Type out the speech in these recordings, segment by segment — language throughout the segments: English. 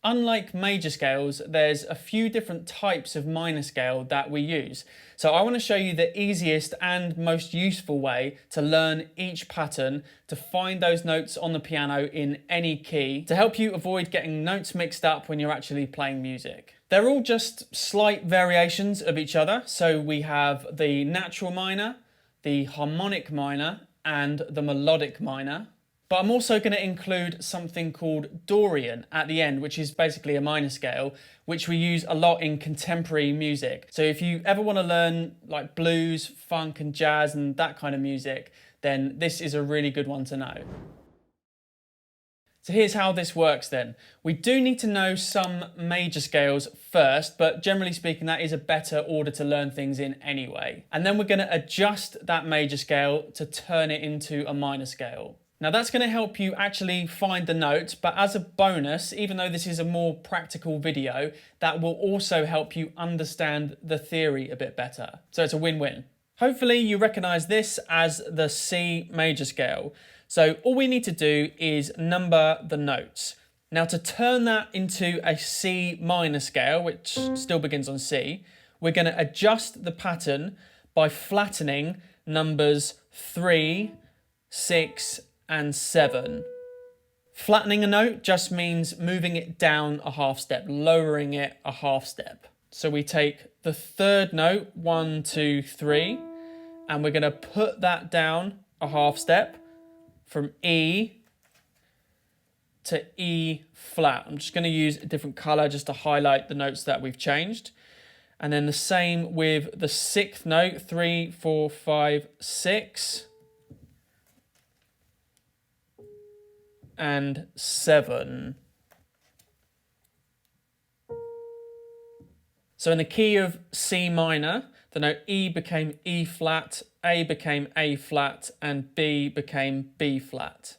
unlike major scales, there's a few different types of minor scale that we use. So I want to show you the easiest and most useful way to learn each pattern, to find those notes on the piano in any key, to help you avoid getting notes mixed up when you're actually playing music. They're all just slight variations of each other. So we have the natural minor, the harmonic minor, and the melodic minor. But I'm also going to include something called Dorian at the end, which is basically a minor scale, which we use a lot in contemporary music. So if you ever want to learn like blues, funk and jazz and that kind of music, then this is a really good one to know. So here's how this works then. We do need to know some major scales first, but generally speaking, that is a better order to learn things in anyway. And then we're going to adjust that major scale to turn it into a minor scale. Now that's going to help you actually find the notes, but as a bonus, even though this is a more practical video, that will also help you understand the theory a bit better. So it's a win-win. Hopefully you recognize this as the C major scale. So all we need to do is number the notes. Now to turn that into a C minor scale, which still begins on C, we're going to adjust the pattern by flattening numbers 3, 6, and 7. Flattening a note just means moving it down a half step, lowering it a half step. So we take the third note, 1, 2, 3, and we're going to put that down a half step from E to E flat. I'm just going to use a different color just to highlight the notes that we've changed. And then the same with the sixth note, 3, 4, 5, 6. And 7. So in the key of C minor, the note E became E flat, A became A flat, and B became B flat.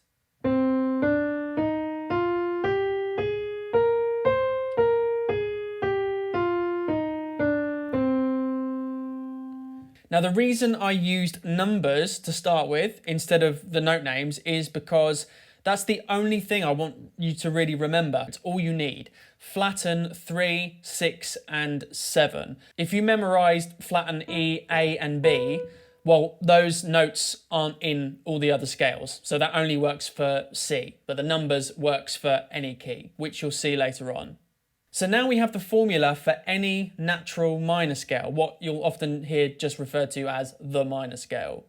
Now the reason I used numbers to start with instead of the note names is because that's the only thing I want you to really remember. It's all you need. Flatten 3, 6, and 7. If you memorized flatten E, A, and B, well, those notes aren't in all the other scales. So that only works for C, but the numbers works for any key, which you'll see later on. So now we have the formula for any natural minor scale, what you'll often hear just referred to as the minor scale.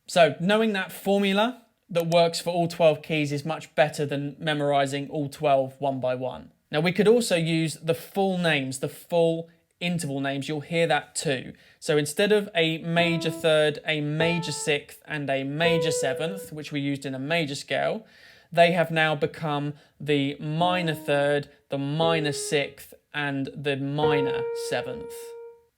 So knowing that formula that works for all 12 keys is much better than memorizing all 12 one by one. Now we could also use the full names, the full interval names, you'll hear that too. So instead of a major third, a major sixth, and a major seventh, which we used in a major scale, they have now become the minor third, the minor sixth, and the minor seventh.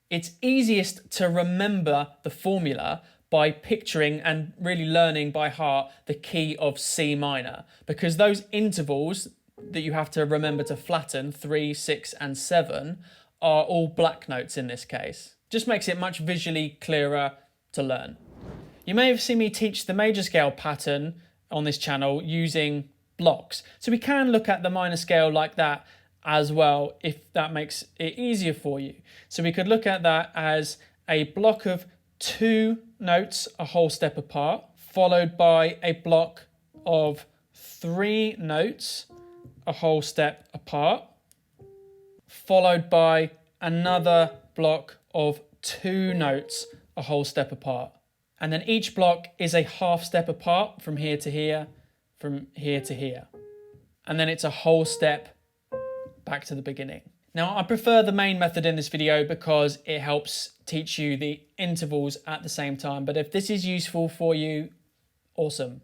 It's easiest to remember the formula by picturing and really learning by heart the key of C minor, because those intervals that you have to remember to flatten, 3, 6, and 7, are all black notes in this case. Just makes it much visually clearer to learn. You may have seen me teach the major scale pattern on this channel using blocks. So we can look at the minor scale like that as well, if that makes it easier for you. So we could look at that as a block of 2 notes a whole step apart, followed by a block of 3 notes a whole step apart, followed by another block of 2 notes a whole step apart. And then each block is a half step apart from here to here, from here to here. And then it's a whole step back to the beginning. Now, I prefer the main method in this video because it helps teach you the intervals at the same time. But if this is useful for you, awesome.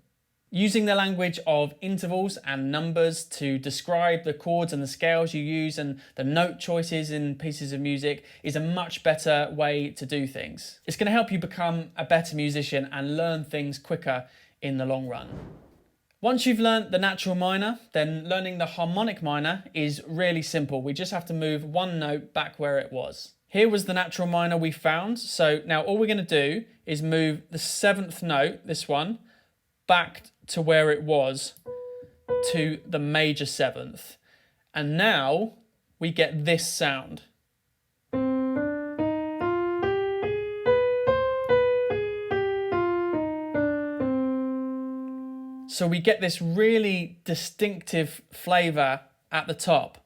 Using the language of intervals and numbers to describe the chords and the scales you use and the note choices in pieces of music is a much better way to do things. It's going to help you become a better musician and learn things quicker in the long run. Once you've learnt the natural minor, then learning the harmonic minor is really simple. We just have to move one note back where it was. Here was the natural minor we found. So now all we're going to do is move the 7th note, this one, back to where it was, to the major 7th. And now we get this sound. So we get this really distinctive flavour at the top.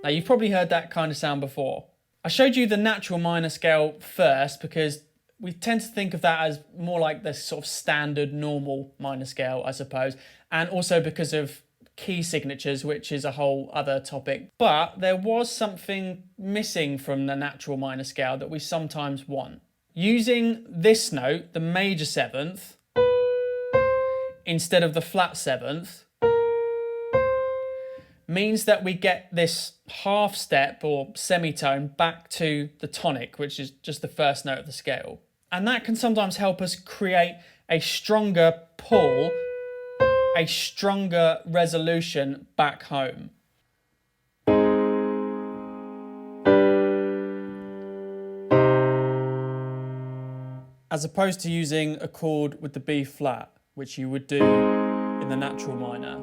Now you've probably heard that kind of sound before. I showed you the natural minor scale first because we tend to think of that as more like the sort of standard normal minor scale, I suppose, and also because of key signatures, which is a whole other topic. But there was something missing from the natural minor scale that we sometimes want. Using this note, the major seventh, instead of the flat seventh, means that we get this half step or semitone back to the tonic, which is just the first note of the scale. And that can sometimes help us create a stronger pull, a stronger resolution back home. As opposed to using a chord with the B flat, which you would do in the natural minor.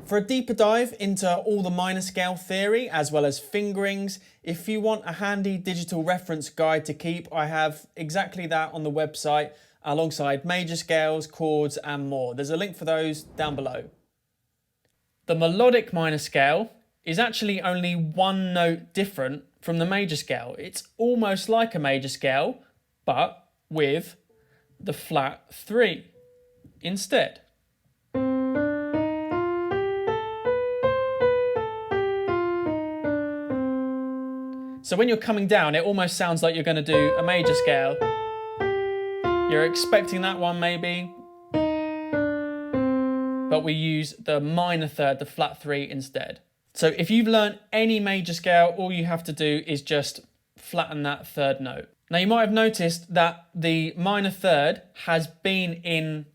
For a deeper dive into all the minor scale theory, as well as fingerings, if you want a handy digital reference guide to keep, I have exactly that on the website, alongside major scales, chords, and more. There's a link for those down below. The melodic minor scale is actually only one note different from the major scale. It's almost like a major scale, but with the flat 3 instead. So when you're coming down, it almost sounds like you're going to do a major scale. You're expecting that one maybe, but we use the minor third, the flat 3 instead. So if you've learned any major scale, all you have to do is just flatten that third note. Now you might have noticed that the minor third has been in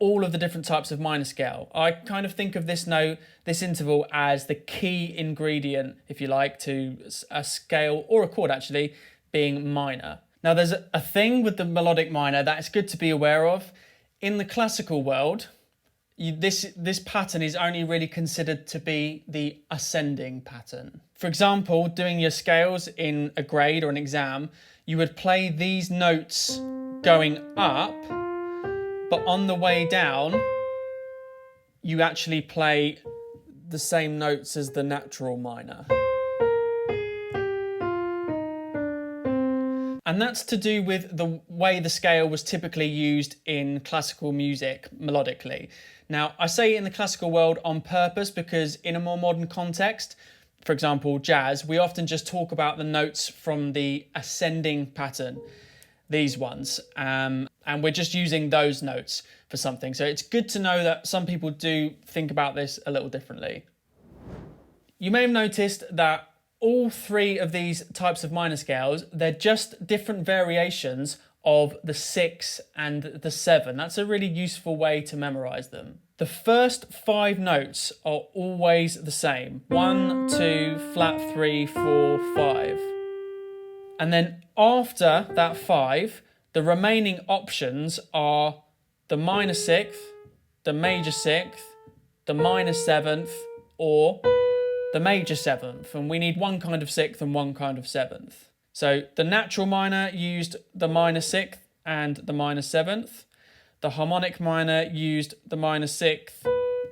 all of the different types of minor scale. I kind of think of this note, this interval, as the key ingredient, if you like, to a scale or a chord actually being minor. Now there's a thing with the melodic minor that it's good to be aware of. In the classical world, this pattern is only really considered to be the ascending pattern. For example, doing your scales in a grade or an exam, you would play these notes going up, but on the way down, you actually play the same notes as the natural minor. And that's to do with the way the scale was typically used in classical music melodically. Now, I say in the classical world on purpose because in a more modern context, for example, jazz, we often just talk about the notes from the ascending pattern, these ones, and we're just using those notes for something. So it's good to know that some people do think about this a little differently. You may have noticed that all 3 of these types of minor scales, they're just different variations of the 6 and the 7. That's a really useful way to memorize them. The first 5 notes are always the same. 1, 2, flat 3, 4, 5. And then after that 5, the remaining options are the minor 6th, the major 6th, the minor 7th, or the major 7th. And we need one kind of 6th and one kind of 7th. So the natural minor used the minor 6th and the minor 7th. The harmonic minor used the minor 6th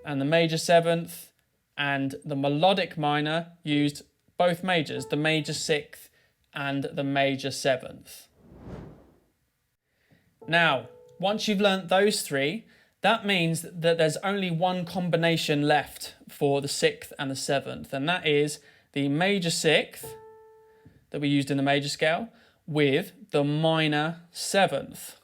and the major 7th. And the melodic minor used both majors, the major 6th and the major 7th. Now, once you've learnt those 3, that means that there's only one combination left for the 6th and the 7th, and that is the major 6th that we used in the major scale with the minor 7th.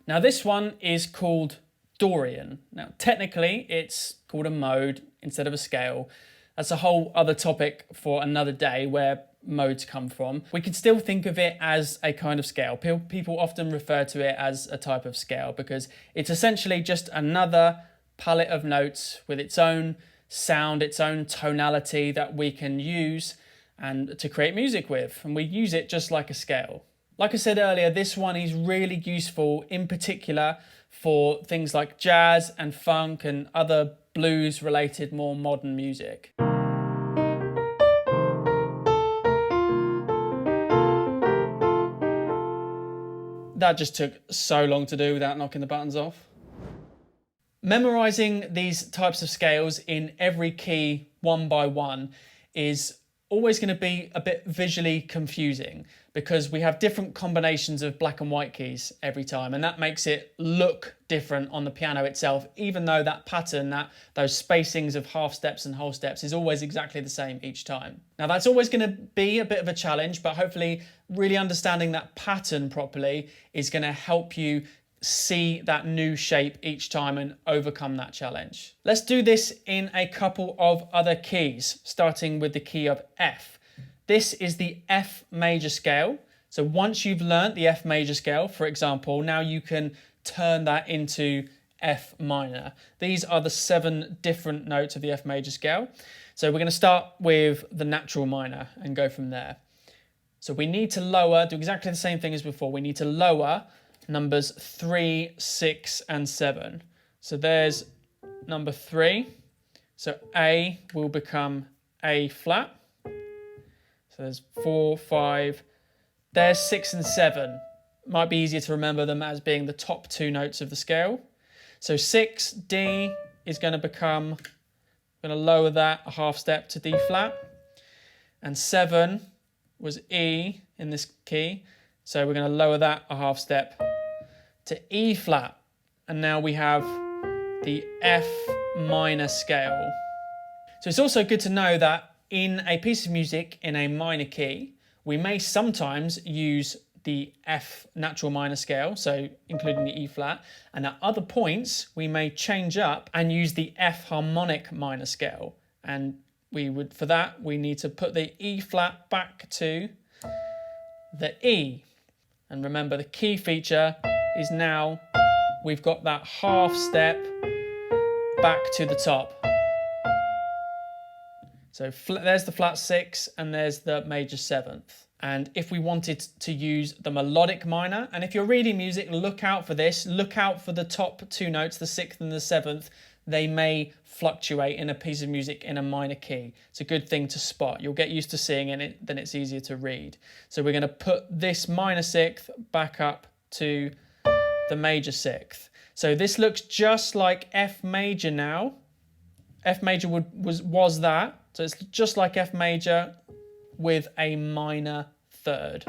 Now this one is called Dorian. Now technically it's called a mode instead of a scale. That's a whole other topic for another day where modes come from. We can still think of it as a kind of scale. People often refer to it as a type of scale because it's essentially just another palette of notes with its own sound, its own tonality that we can use and to create music with, and we use it just like a scale. Like I said earlier, this one is really useful in particular for things like jazz and funk and other blues related more modern music. That just took so long to do without knocking the buttons off. Memorizing these types of scales in every key one by one is always going to be a bit visually confusing because we have different combinations of black and white keys every time, and that makes it look different on the piano itself, even though that pattern, those spacings of half steps and whole steps is always exactly the same each time. Now that's always going to be a bit of a challenge, but hopefully really understanding that pattern properly is going to help you see that new shape each time and overcome that challenge. Let's do this in a couple of other keys, starting with the key of F. This is the F major scale. So once you've learnt the F major scale, for example, now you can turn that into F minor. These are the 7 different notes of the F major scale. So we're going to start with the natural minor and go from there. So we need to lower, do exactly the same thing as before. We need to lower numbers 3, 6, and 7. So there's number 3. So A will become A flat. So there's 4, 5. There's 6 and 7. Might be easier to remember them as being the top 2 notes of the scale. So 6, D is going to become, I'm going to lower that a half step to D flat. And 7 was E in this key. So we're going to lower that a half step to E flat, and now we have the F minor scale. So it's also good to know that in a piece of music in a minor key, we may sometimes use the F natural minor scale, so including the E flat, and at other points we may change up and use the F harmonic minor scale, and for that we need to put the E flat back to the E. And remember, the key feature is now we've got that half step back to the top. So there's the flat 6 and there's the major 7th. And if we wanted to use the melodic minor, and if you're reading music, look out for this, look out for the top 2 notes, the 6th and the 7th. They may fluctuate in a piece of music in a minor key. It's a good thing to spot. You'll get used to seeing it, then it's easier to read. So we're going to put this minor 6th back up to the major 6th. So this looks just like F major now. F major was that. So it's just like F major with a minor 3rd.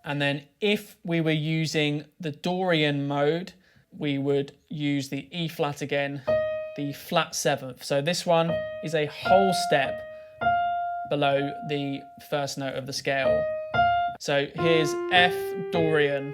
And then if we were using the Dorian mode, we would use the E flat again, the flat 7th. So this one is a whole step below the first note of the scale. So here's F Dorian.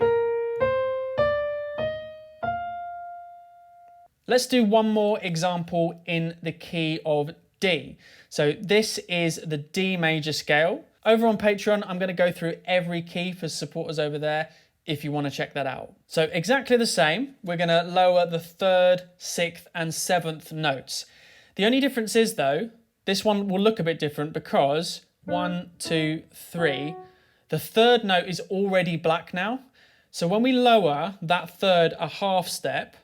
Let's do one more example in the key of D. So this is the D major scale. Over on Patreon, I'm going to go through every key for supporters over there if you want to check that out. So exactly the same. We're going to lower the 3rd, 6th, and 7th notes. The only difference is though, this one will look a bit different because 1, 2, 3, the 3rd note is already black now. So when we lower that 3rd a half step,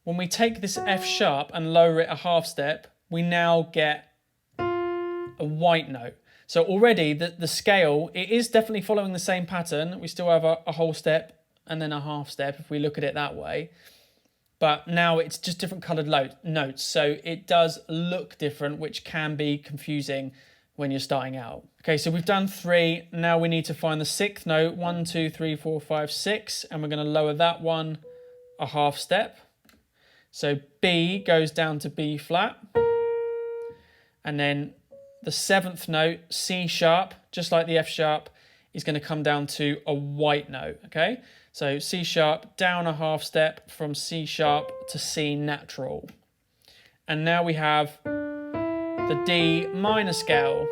when we take this F sharp and lower it a half step, we now get a white note. So already the scale, it is definitely following the same pattern. We still have a whole step and then a half step if we look at it that way. But now it's just different coloured notes. So it does look different, which can be confusing when you're starting out. Okay, so we've done 3. Now we need to find the 6th note. 1, 2, 3, 4, 5, 6. And we're going to lower that one a half step. So B goes down to B flat. And then the 7th note, C sharp, just like the F sharp, is going to come down to a white note, okay? So C sharp, down a half step from C sharp to C natural. And now we have the D minor scale.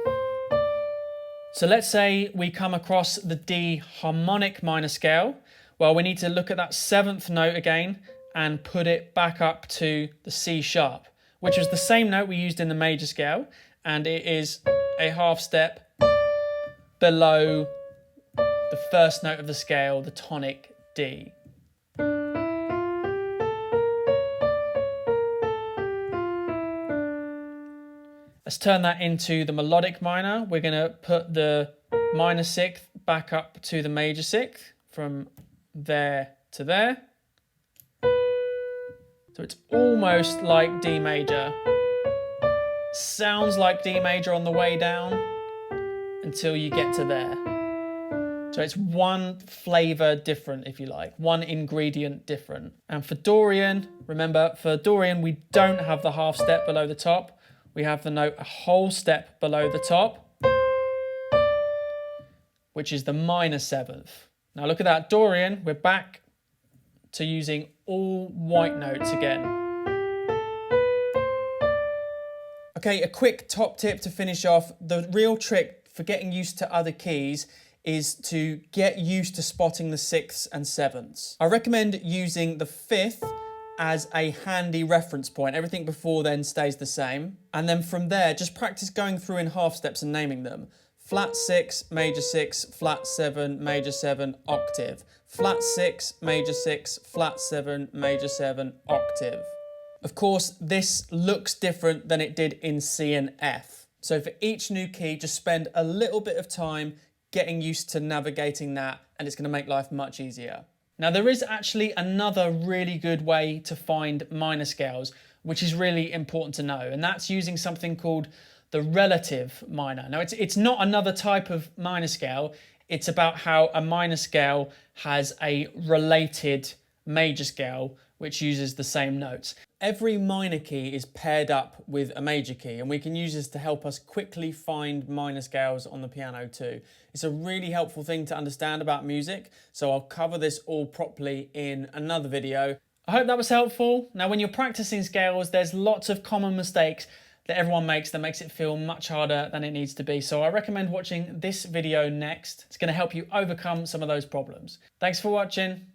So let's say we come across the D harmonic minor scale. Well, we need to look at that 7th note again and put it back up to the C sharp. which was the same note we used in the major scale, and it is a half step below the first note of the scale, the tonic D. Let's turn that into the melodic minor. We're going to put the minor sixth back up to the major sixth from there to there. So it's almost like D major. Sounds like D major on the way down until you get to there. So it's one flavour different, if you like, one ingredient different. And for Dorian, remember, for Dorian, we don't have the half step below the top. We have the note a whole step below the top, which is the minor seventh. Now look at that, Dorian, we're back to using all white notes again. Okay, a quick top tip to finish off. The real trick for getting used to other keys is to get used to spotting the sixths and sevenths. I recommend using the fifth as a handy reference point. Everything before then stays the same. And then from there, just practice going through in half steps and naming them. Flat 6, major 6, flat 7, major 7, octave. Flat 6, major 6, flat 7, major 7, octave. Of course, this looks different than it did in C and F. So for each new key, just spend a little bit of time getting used to navigating that, and it's going to make life much easier. Now, there is actually another really good way to find minor scales, which is really important to know, and that's using something called the relative minor. Now, it's not another type of minor scale. It's about how a minor scale has a related major scale, which uses the same notes. Every minor key is paired up with a major key, and we can use this to help us quickly find minor scales on the piano too. It's a really helpful thing to understand about music, so I'll cover this all properly in another video. I hope that was helpful. Now, when you're practicing scales, there's lots of common mistakes that everyone makes that makes it feel much harder than it needs to be. So I recommend watching this video next. It's going to help you overcome some of those problems. Thanks for watching.